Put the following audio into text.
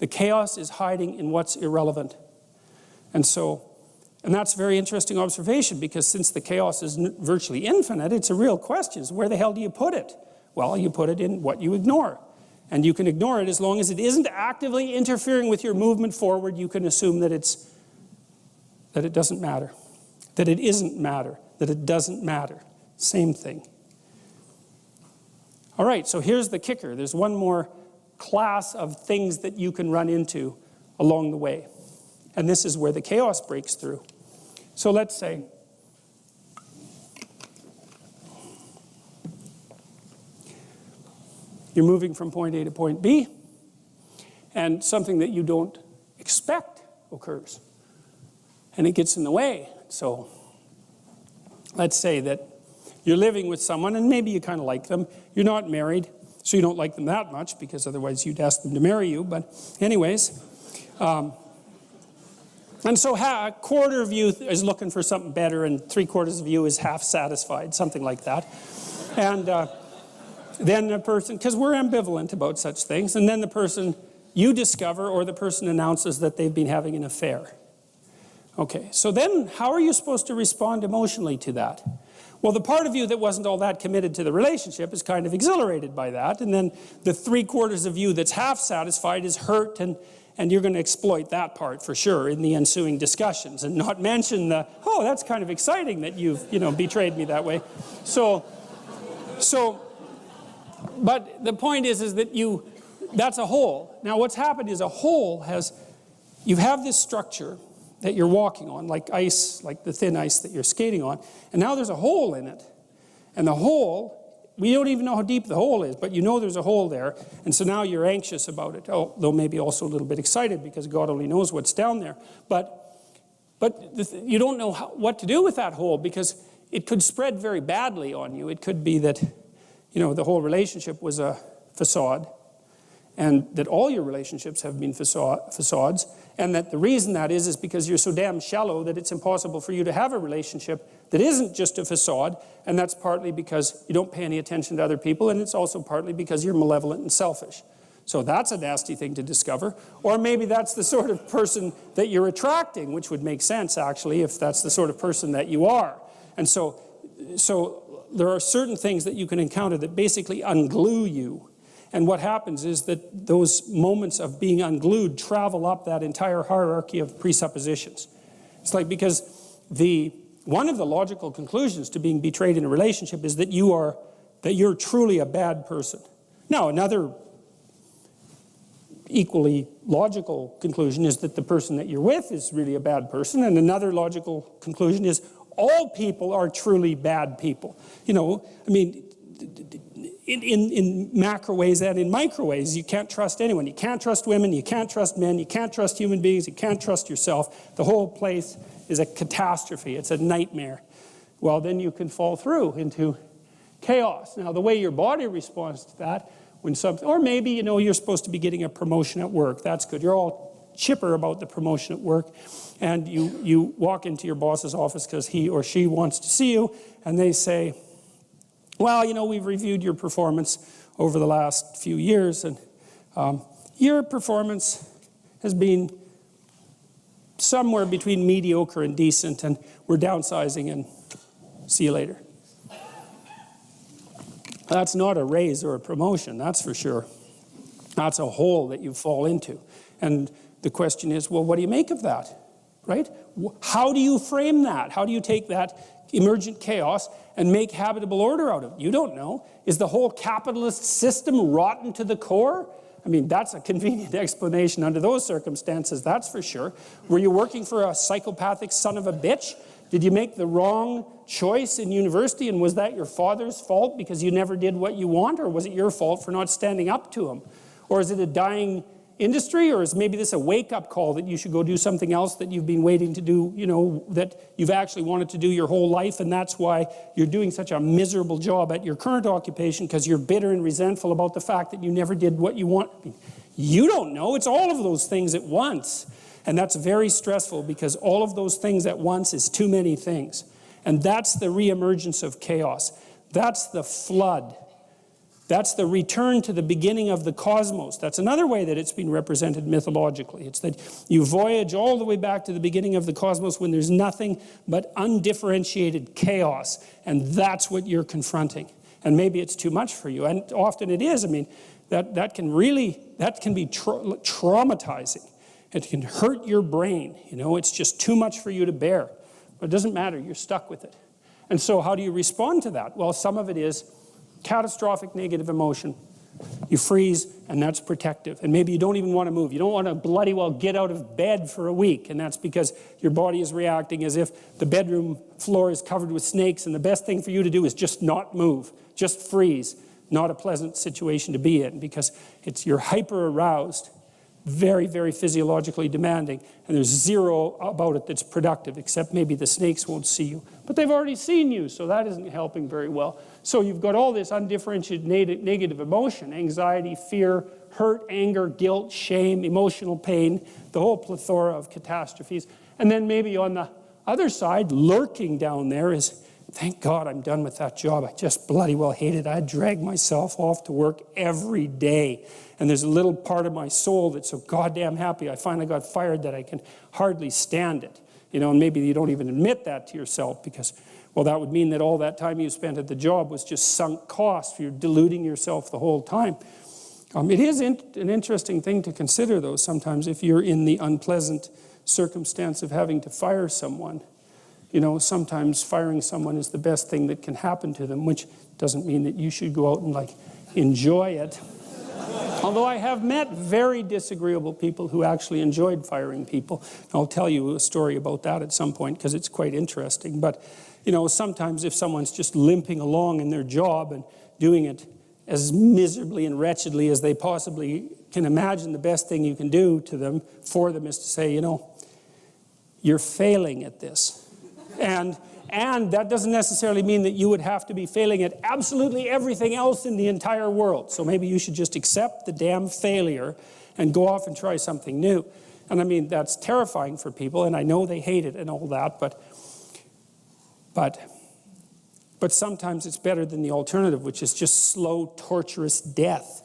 The chaos is hiding in what's irrelevant. And that's a very interesting observation, because since the chaos is virtually infinite, it's a real question. Where the hell do you put it? Well, you put it in what you ignore. And you can ignore it as long as it isn't actively interfering with your movement forward. You can assume that it doesn't matter, that it isn't matter, that it doesn't matter. Same thing. All right, so here's the kicker. There's one more class of things that you can run into along the way. And this is where the chaos breaks through. So let's say you're moving from point A to point B, and something that you don't expect occurs, and it gets in the way. So let's say that you're living with someone, and maybe you kind of like them. You're not married, so you don't like them that much, because otherwise you'd ask them to marry you. But anyways, and so a quarter of you is looking for something better, and 3/4 of you is half satisfied, something like that. And then the person, because we're ambivalent about such things, and then the person, you discover, or the person announces that they've been having an affair. Okay, so then how are you supposed to respond emotionally to that? Well, the part of you that wasn't all that committed to the relationship is kind of exhilarated by that, and then the 3/4 of you that's half satisfied is hurt, and you're going to exploit that part for sure in the ensuing discussions, and not mention the, oh, that's kind of exciting that you've, betrayed me that way. But the point is that that's a hole. Now what's happened is a hole you have this structure that you're walking on, like ice, like the thin ice that you're skating on, and now there's a hole in it. And the hole, we don't even know how deep the hole is, but you know there's a hole there, and so now you're anxious about it, although maybe also a little bit excited, because God only knows what's down there. But you don't know what to do with that hole, because it could spread very badly on you. It could be that the whole relationship was a facade, and that all your relationships have been facades, and that the reason that is because you're so damn shallow that it's impossible for you to have a relationship that isn't just a facade, and that's partly because you don't pay any attention to other people, and it's also partly because you're malevolent and selfish. So that's a nasty thing to discover. Or maybe that's the sort of person that you're attracting, which would make sense, actually, if that's the sort of person that you are. And so there are certain things that you can encounter that basically unglue you. And what happens is that those moments of being unglued travel up that entire hierarchy of presuppositions. It's like, because one of the logical conclusions to being betrayed in a relationship is that you're truly a bad person. Now, another equally logical conclusion is that the person that you're with is really a bad person, and another logical conclusion is all people are truly bad people. In macro ways and in micro ways, you can't trust anyone. You can't trust women, you can't trust men, you can't trust human beings, you can't trust yourself. The whole place is a catastrophe. It's a nightmare. Well, then you can fall through into chaos. Now, the way your body responds to that, or maybe, you're supposed to be getting a promotion at work. That's good. You're all chipper about the promotion at work, and you walk into your boss's office because he or she wants to see you, and they say, well, we've reviewed your performance over the last few years, and your performance has been somewhere between mediocre and decent, and we're downsizing, and see you later. That's not a raise or a promotion, that's for sure. That's a hole that you fall into. And the question is, well, what do you make of that, right? How do you frame that? How do you take that emergent chaos and make habitable order out of it? You don't know. Is the whole capitalist system rotten to the core? I mean, that's a convenient explanation under those circumstances, that's for sure. Were you working for a psychopathic son of a bitch? Did you make the wrong choice in university, and was that your father's fault because you never did what you want, or was it your fault for not standing up to him? Or is it a dying industry, or is maybe this a wake-up call that you should go do something else that you've been waiting to do, that you've actually wanted to do your whole life, and that's why you're doing such a miserable job at your current occupation, because you're bitter and resentful about the fact that you never did what you want? You don't know. It's all of those things at once. And that's very stressful, because all of those things at once is too many things. And that's the reemergence of chaos. That's the flood That's the return to the beginning of the cosmos. That's another way that it's been represented mythologically. It's that you voyage all the way back to the beginning of the cosmos when there's nothing but undifferentiated chaos. And that's what you're confronting. And maybe it's too much for you. And often it is. I mean, that can be traumatizing. It can hurt your brain. You know, it's just too much for you to bear. But it doesn't matter. You're stuck with it. And so how do you respond to that? Well, some of it is catastrophic negative emotion. You freeze, and that's protective. And maybe you don't even want to move. You don't want to bloody well get out of bed for a week, and that's because your body is reacting as if the bedroom floor is covered with snakes, and the best thing for you to do is just not move, just freeze. Not a pleasant situation to be in, because you're hyper aroused, very, very physiologically demanding, and there's zero about it that's productive, except maybe the snakes won't see you. But they've already seen you, so that isn't helping very well. So you've got all this undifferentiated negative emotion, anxiety, fear, hurt, anger, guilt, shame, emotional pain, the whole plethora of catastrophes. And then maybe on the other side, lurking down there is, thank God I'm done with that job. I just bloody well hate it. I drag myself off to work every day. And there's a little part of my soul that's so goddamn happy I finally got fired that I can hardly stand it. You know, and maybe you don't even admit that to yourself because, well, that would mean that all that time you spent at the job was just sunk cost. You're deluding yourself the whole time. It is an interesting thing to consider, though, sometimes if you're in the unpleasant circumstance of having to fire someone. You know, sometimes firing someone is the best thing that can happen to them, which doesn't mean that you should go out and, like, enjoy it. Although I have met very disagreeable people who actually enjoyed firing people. I'll tell you a story about that at some point because it's quite interesting. But, you know, sometimes if someone's just limping along in their job and doing it as miserably and wretchedly as they possibly can imagine, the best thing you can do to them, for them, is to say, you know, you're failing at this. And that doesn't necessarily mean that you would have to be failing at absolutely everything else in the entire world. So maybe you should just accept the damn failure and go off and try something new. And I mean, that's terrifying for people, and I know they hate it and all that, but sometimes it's better than the alternative, which is just slow, torturous death.